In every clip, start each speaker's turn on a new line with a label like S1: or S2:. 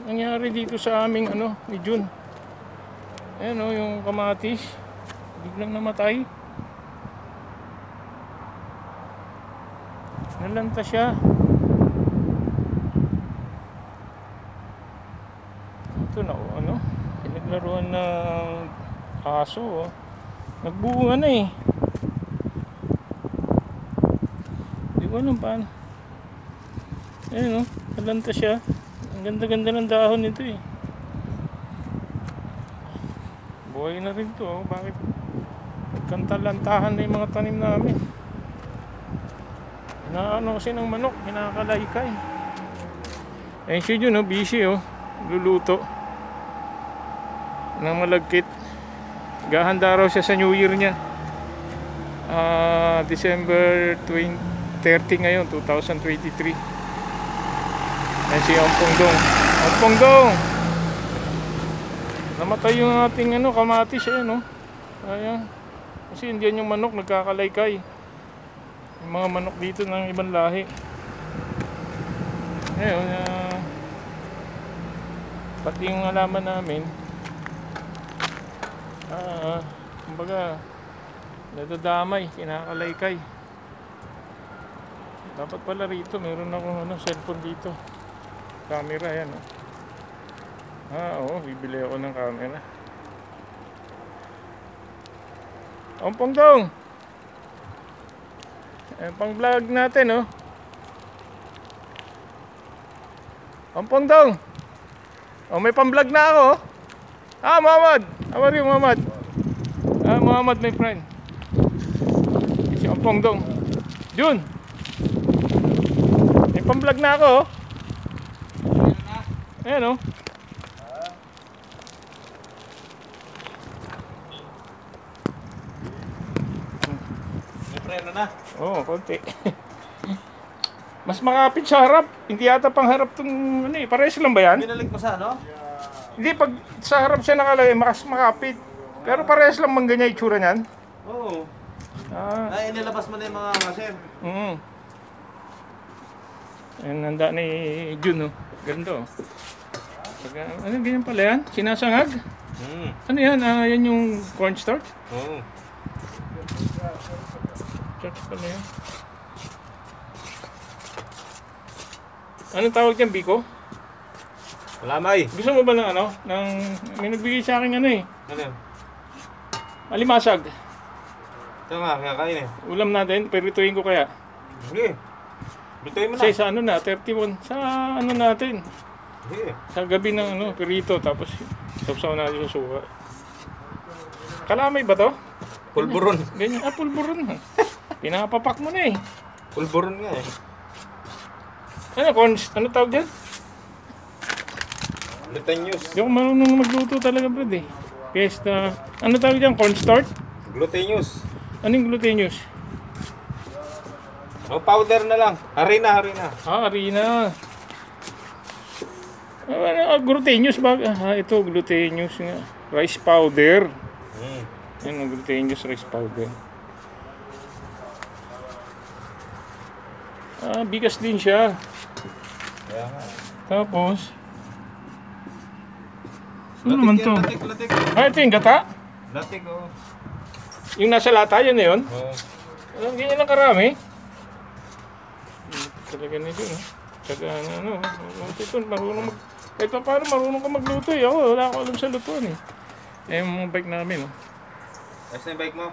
S1: nangyari dito sa aming ano, ni June. Ayan o, yung kamatis. Biglang namatay. Nalanta siya. Ito na o, ano? Pinaglaruan ng aso o. Nagbunga na eh. Di ko alam paano. Ayan o, nalanta siya. Ang ganda-ganda ng dahon nito eh. Buhay na rin to. Bakit nagkantalantahan na yung mga tanim namin? Naano kasi ng manok, hinakalaykay. Ayun siya dyan, busy luluto ng malagkit. Gahanda raw siya sa New Year niya. December 30 ngayon, 2023. Ayun si Ompong Dong. Ompong Dong! Namatay yung ating kamatis Ayan. Kasi hindi yan yung manok, nagkakalaykay. Yung mga manok dito ng ibang lahi. Ayun, pati yung halaman namin, kumbaga, nadadamay, kinakalaykay. Dapat pala rito, meron akong cellphone dito. Camera, yan oo, bibili ako ng camera. Ompong Dong! Pang vlog natin Ompong Dong! May pang vlog na ako Muhammad! How are you, Muhammad? Muhammad, my friend. Si Ompong Dong. Jun! May pang vlog na ako Ayan
S2: Preno na.
S1: Oo, konti. Mas makapit sa harap. Hindi yata pang harap itong pares lang ba yan?
S2: Binalik mo sa
S1: Hindi, pag sa harap siya nakalagay, mas makapit. Pero pares lang bang ganyan itsura niyan?
S2: Oo. Ay, inilabas mo na yung mga masin.
S1: Ayan, handa ni Jun Ganda Ano ganyan pala yan? Sinasangag? Ano yan? Yan yung cornstarch?
S2: Oo.
S1: Starch pala yan. Anong tawag dyan, Biko?
S2: Kalamay.
S1: Gusto mo ba ng may nagbigay sa akin
S2: Ano?
S1: Alimasag.
S2: Ito nga, kakain
S1: Ulam natin, perituin ko kaya.
S2: Sige. Bitoy mo na.
S1: Kasi sa 31, sa natin.
S2: Sige.
S1: Sa gabi ng perito, tapos tapsaw natin sa suka. Kalamay ba to?
S2: Pulburon.
S1: Ganyan, pulburon. Pinapapak mo na
S2: Pulburon nga
S1: Ano tawag dyan?
S2: Gluteneous.
S1: Hindi ako marunong magluto talaga, bro Fiesta. Ano tawag dyan? Cornstarch?
S2: Gluteneous.
S1: Anong gluteneous?
S2: Powder na lang. Harina.
S1: Harina. Gluteneous ba? Ito, gluteneous nga. Rice powder. Yan ang gluteneous rice powder. Bigas din siya.
S2: Kaya nga.
S1: Tapos, ano naman to?
S2: Latik.
S1: Ito yung gata?
S2: Latik,
S1: Yung nasa lata, yun na yun?
S2: Oo.
S1: Ganyan lang karami. Talaga nito, Tsaka ito, marunong kahit pa paano marunong ka magluto Ako, wala ko alam sa lutuan yung mga bike namin,
S2: Ayos na yung bike mo?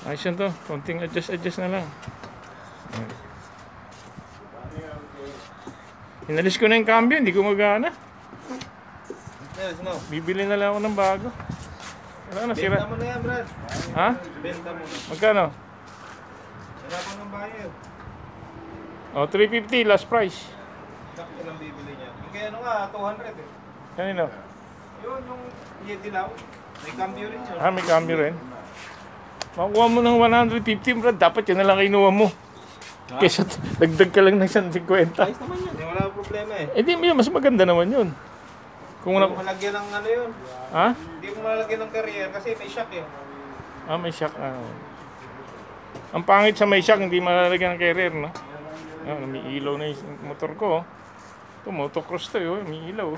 S1: Ayos yan to, konting adjust na lang. Inalis ko na yung cambio, hindi ko magana.
S2: Ayos mo.
S1: Bibili na lang ako ng bago. Wala na, sira.
S2: Benta mo na yan, Brad.
S1: Ha?
S2: Benta mo na.
S1: Magkano?
S2: Wala pa ng bayad.
S1: 350 last price.
S2: Sakto lang bibili niya. Yung kaya 200
S1: Kanino?
S2: Yun, yung Yeti Lao. May cambio rin yun.
S1: May cambio rin. Makuha mo ng 150, Brad. Dapat yun na lang kinuha mo. Kesa dagdag ka lang ng 150.
S2: Ayos naman yun. Wala problema
S1: Di mas maganda naman yun. Kung
S2: Hindi mo malagyan ng yun.
S1: Ha?
S2: Hindi mo malagyan ng carrier kasi may shock
S1: May shock. Ang pangit sa may shock, hindi malalagyan ng carrier, May ilaw na yung motor ko. Ito, motocross to, may ilaw.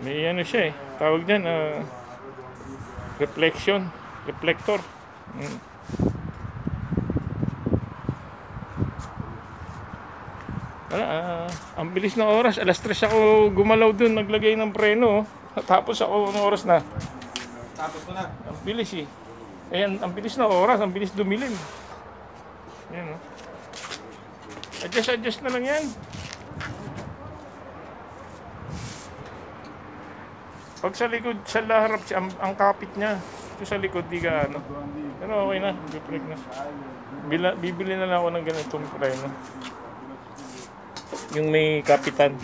S1: May ano siya eh. Tawag dyan, reflector. Mm. Ang bilis ng oras. Alas 3 ako gumalaw dun, naglagay ng preno. Tapos ako, anong oras na?
S2: Tapos ko na.
S1: Ang bilis eh. Ayan, ang bilis ng oras, ang bilis dumilim. Ayan, oh. Adjust na lang yan. Pag sa likod, sa harap siya, ang kapit niya. Ito sa likod, di ka ano. Pero okay na, bibili na. Bibili na lang ako ng ganitong preno. Yung may kapitan.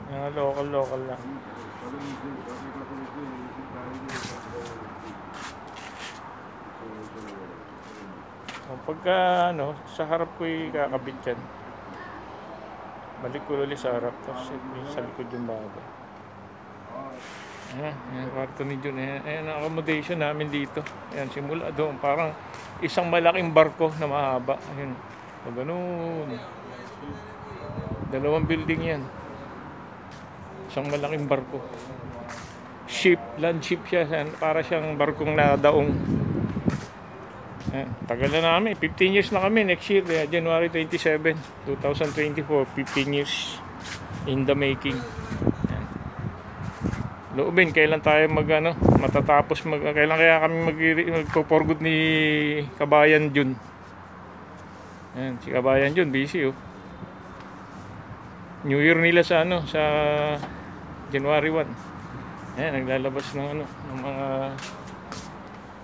S1: Yung local lang. Pagka ano, sa harap ko kakabit yan. Balik ko ulit sa harap, tapos sa likod yung bago. Ayan, yung kwarto ni Jun. Ayan ang accommodation namin dito. Ayan, simula doon. Parang isang malaking barko na mahaba. Ayan. O ganun. 2 building yan. Isang malaking barko. Land ship siya. Para siyang barkong nadaong. Tagal na namin. 15 years na kami next year. January 27, 2024. 15 years in the making. Ayan. Loobin, kailan tayo matatapos kailan kaya kami magpo-for good ni Kabayan Jun. Ayan, si Kabayan Jun busy oh. New Year nila sa sa January 1. Ayan, naglalabas ng ng mga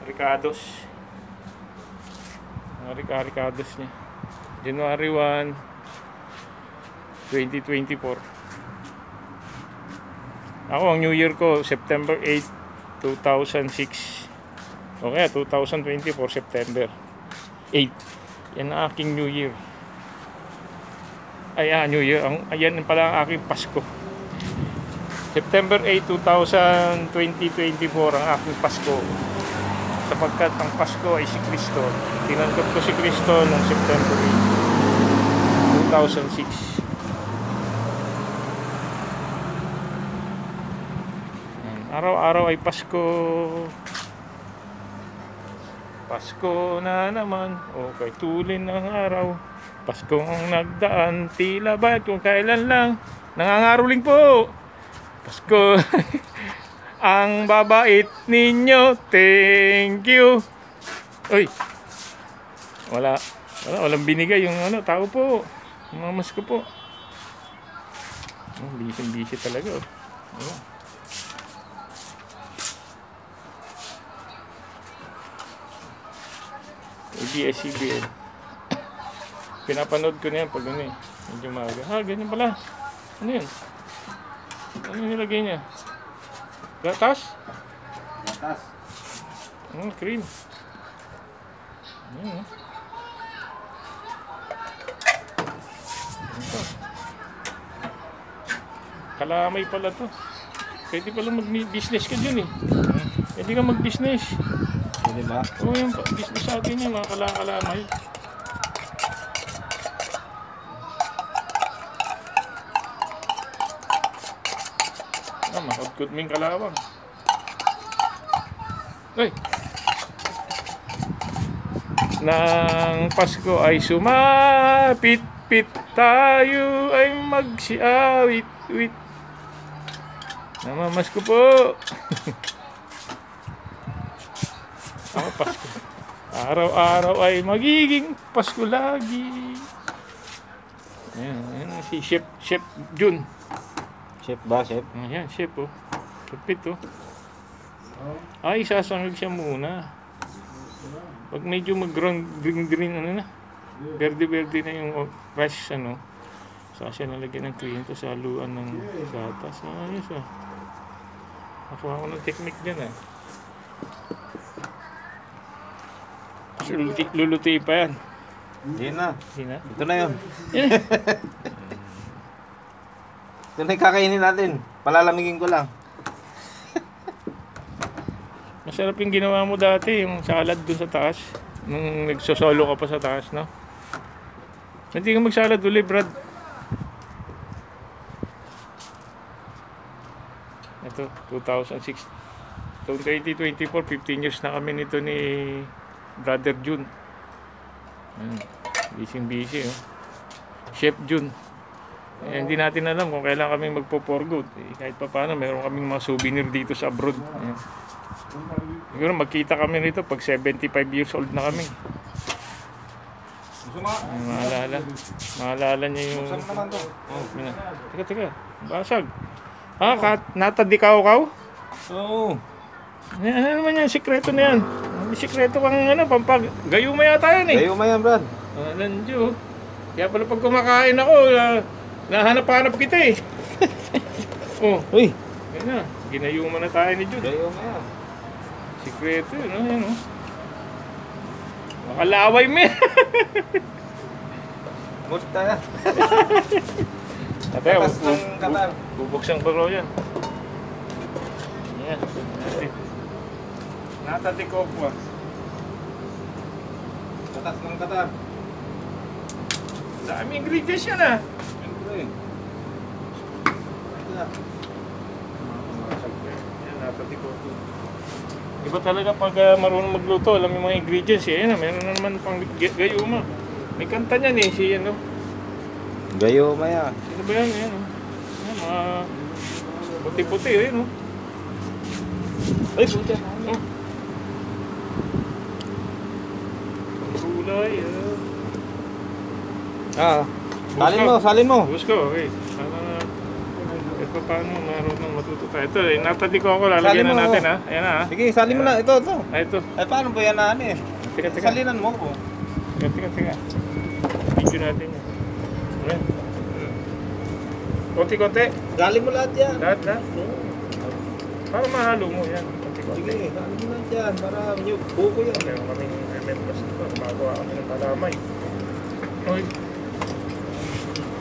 S1: Ricardos. Ricardos niya. January 1, 2024. Ako, ang New Year ko, September 8, 2006. Okay, 2024, September 8. Yan ang aking New Year. New Year. Ayan pala ang aking Pasko. September 8, 2024 ang aking Pasko. Sapagkat ang Pasko ay si Kristo. Tinanggap ko si Kristo noong September 8, 2006. Araw-araw ay Pasko. Pasko na naman. Okay, tulin ng araw. Pasko ang nagdaan. Tila ba kung kailan lang. Nangangaroling po. Pasko. Ang babait ninyo. Thank you. Uy. Walang binigay yung tao po. Mamas ko po. Busy talaga. ABS-CBN. Pinapanood ko na yan pag medyo maaga. Ganyan pala. Ano yun? Ano nilagay niya? Gatas?
S2: Gatas.
S1: Cream. Ayan, Ito. Kalamay pala to. Pwede pala mag-business ka dyan eh. Pwede ka mag-business.
S2: Pwede ba?
S1: Oo, yung business sa atin yung mga kalamay. Makudkod ming kalawang. Ay! Nang Pasko ay sumapit-pit, tayo ay magsiawit-wit. Namamas ko po. Ako Pasko. Araw-araw ay magiging Pasko lagi. Ayan si Chef Jun.
S2: Chef ba, chef?
S1: Ayan, chef oh. Kapit oh. Ay, sasangag siya muna. Pag medyo mag-green na. Verde-verde na yung fresh saka siya nalagyan ng cream sa haluan ng gatas. Ayos ah. Nakuha ko ng technique dyan ah. Lulutuin pa yan.
S2: Hindi na. Ito na yun. Ito na yung kakainin natin. Palalamigin ko lang.
S1: Masarap yung ginawa mo dati, yung salad dun sa taas. Nung nagsosolo ka pa sa taas, no? Hindi ka magsalad uli, Brad. to, 2006. Taong 2024, 15 years na kami nito ni Brother Jun. Busy, oh. Chef Jun. Hindi natin alam kung kailan kami magpo-for good. Kahit pa paano, meron kaming mga souvenir dito sa abroad. Ayan. Siguro magkita kami nito pag 75 years old na kami. Maalala niya yung...
S2: Saan naman to?
S1: Teka. Basag. Natadikaw-kaw?
S2: Oo.
S1: Ano naman yan? Sikreto na yan. May sikreto kang pampag... Gayuma yata yan eh.
S2: Gayuma yan, Brad.
S1: Nandiyo. Kaya pala pag kumakain ako, nahanap-hanap kita eh. Oh.
S2: Uy.
S1: Yan na. Ginayuma na tayo ni Jude.
S2: Gayuma yan.
S1: Sikreto yun, yan o. Makalaway mo yan.
S2: Multa na.
S1: Katas
S2: ng katar.
S1: Bubuksan ko raw yan. Yan. Natatikop mo.
S2: Katas ng katar.
S1: Dami ingredients yan ah.
S2: Siyempre.
S1: Yan, natatikop mo. Iba talaga pag marunong magluto, alam yung mga ingredients eh. Yan, meron na naman pang gayuma. May kanta niyan eh, si ano.
S2: Gayuma yan.
S1: Sino ba yan? Yan, yan mga puti-puti, yun oh.
S2: Ay, puti.
S1: Oh. Kulay,
S2: Salin mo.
S1: Bus ko, okay. Paano marunong matuto tayo. Ito, natadiko ako, lalagyan na natin ha. Ayan ha.
S2: Sige, salin mo na. Ito.
S1: Ito.
S2: Ay, paano ba yan na eh?
S1: Teka.
S2: Salinan mo ko.
S1: Teka. Video natin yan. Ayan. Konti-konti.
S2: Galing mo lahat yan.
S1: Lahat. Para mahalo mo yan. Konti-konti.
S2: Sige, galing mo lahat yan. Para buko yan.
S1: Meron kaming members dito. Magawa kami ng kalamay. Okay.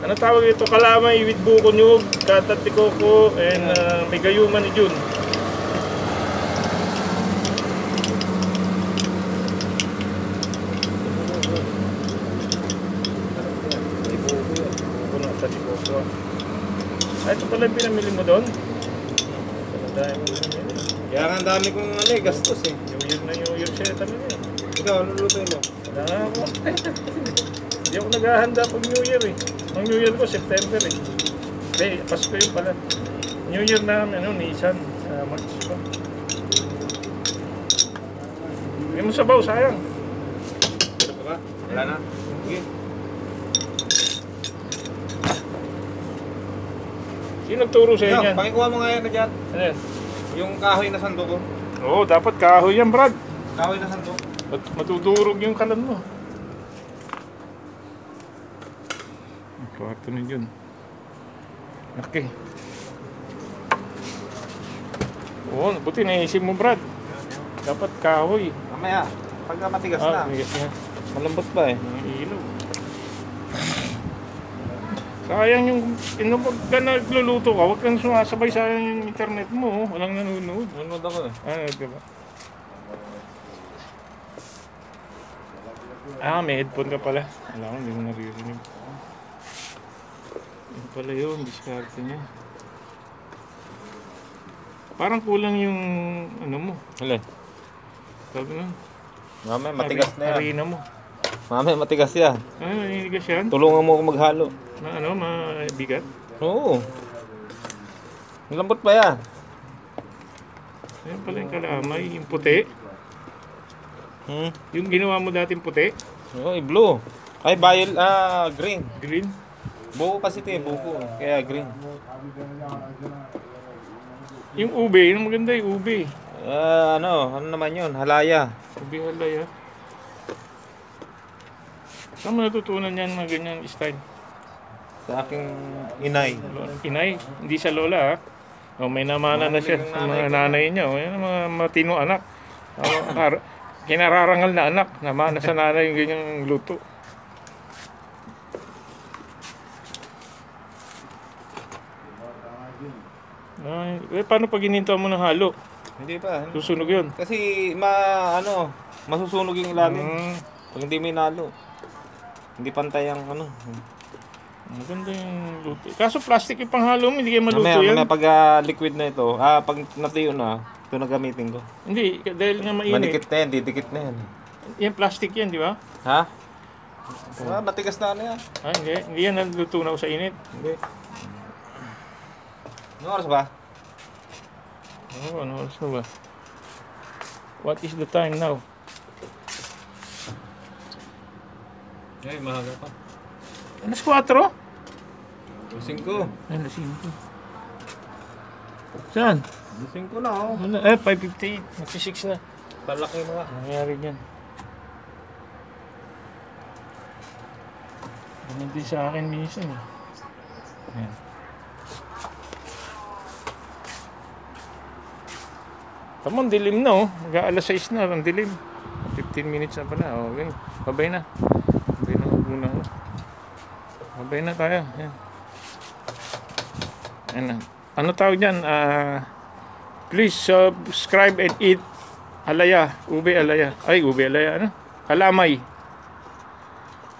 S1: Ano tawag ito? Kalamay with buko nyug, katat ni Coco, and may gayuma ni Jun. May buko yan. Buko na katat ni Coco. Ito pala yung pinamili mo doon?
S2: Kaya nga ang dami kong gastos eh.
S1: New Year siya talaga eh.
S2: Ikaw, ano lutuin mo?
S1: Wala nga ako. Hindi ako naghahanda pag New Year eh. Ang New Year ko, September eh. Hindi, Pasko yun pala. New Year na, Nisan, sa March pa. Hindi mo sabaw, sayang.
S2: Ito ba? Wala na? Sige.
S1: Sino nagturo sa inyo yan?
S2: Pakikuha mo nga yan na dyan.
S1: Ano yan?
S2: Yung kahoy na sandok ko.
S1: Oo, dapat kahoy yan, Brad.
S2: Kahoy na sandok.
S1: Matudurog yung kalan mo. Kwarto na yun. Okay. Oo, buti naisip mo, Brad. Dapat kahoy.
S2: Mamaya, pagka matigas na.
S1: Matigas na.
S2: Malambot pa eh.
S1: Ang ilaw. Sayang yung, pag ka nagluluto ka, huwag kang sumasabay, sayang yung internet mo. Walang nanonood.
S2: Nanonood ako eh.
S1: Diba? May headphone ka pala. Wala ko, hindi mo naririnig. Yun pala yun, diskarte niya. Parang kulang yung, ano mo.
S2: Alin?
S1: Sabi na.
S2: Mamaya, matigas na yan.
S1: Harina mo.
S2: Mamaya, matigas yan.
S1: Naninigas yan?
S2: Tulungan mo ako maghalo.
S1: Mabigat?
S2: Oo. Malambot pa yan.
S1: Ayun pala yung kalamay, yung puti. Yung ginawa mo dating puti.
S2: Oo, blue. Ay, green.
S1: Green.
S2: Buko kasi ito eh, buko. Kaya green.
S1: Yung ube, yung maganda yung ube.
S2: Ano naman yun? Halaya.
S1: Ube halaya. Saan mo natutunan yan mga ganyang style?
S2: Sa aking inay.
S1: Inay, hindi sa lola ha. May namana na siya sa mga nanay niya. Yan ang mga matino anak. Kinararangal na anak. Namana sa nanay yung ganyang luto. Paano pag ininto mo ng halo?
S2: Hindi pa.
S1: Susunog yun?
S2: Kasi masusunog yung ilalim. Pag hindi may nalo. Hindi pantay ang ano.
S1: Maganda yung luto. Kaso plastic yung panghalo mo, hindi kayo maluto
S2: Mamaya,
S1: yan.
S2: mamaya pag liquid na ito, pag natuyo na, ito na gamitin ko.
S1: Hindi, dahil nga mainit.
S2: Manikit na yan, didikit na yan.
S1: Yan, plastic yan, di ba?
S2: Ha? Matigas na ano yan.
S1: Hindi. Hindi yan naluto na sa init.
S2: Hindi. Ano oras ba?
S1: Oo, ano oras na ba? What is the time now?
S2: Ay, mahaga pa.
S1: Alas 4?
S2: 5.
S1: Ay, alas 5. Saan?
S2: 5 na oh.
S1: 5:58. Magsi-6 na.
S2: Palaki na nga.
S1: Nangyari dyan. Ganun din sa akin minsan eh. Ayan. Tama, dilim na oh. Mag-aalas 6 na, ang dilim. 15 minutes na pala. Okay, babay na. Babay na muna. Babay na tayo. Ayan. Ayan. Ano tawag dyan? Please subscribe and eat alaya. Ube alaya. Ay, ube alaya. Ano? Kalamay.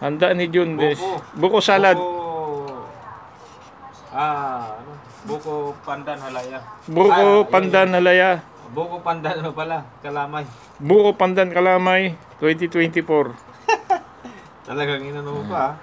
S1: Handa ni Jun. Buko salad.
S2: Ano? Buko pandan halaya.
S1: Buko pandan alaya.
S2: Buko pandan ano pala? Kalamay.
S1: Buko pandan kalamay 2024.
S2: Talagang inano mo pa.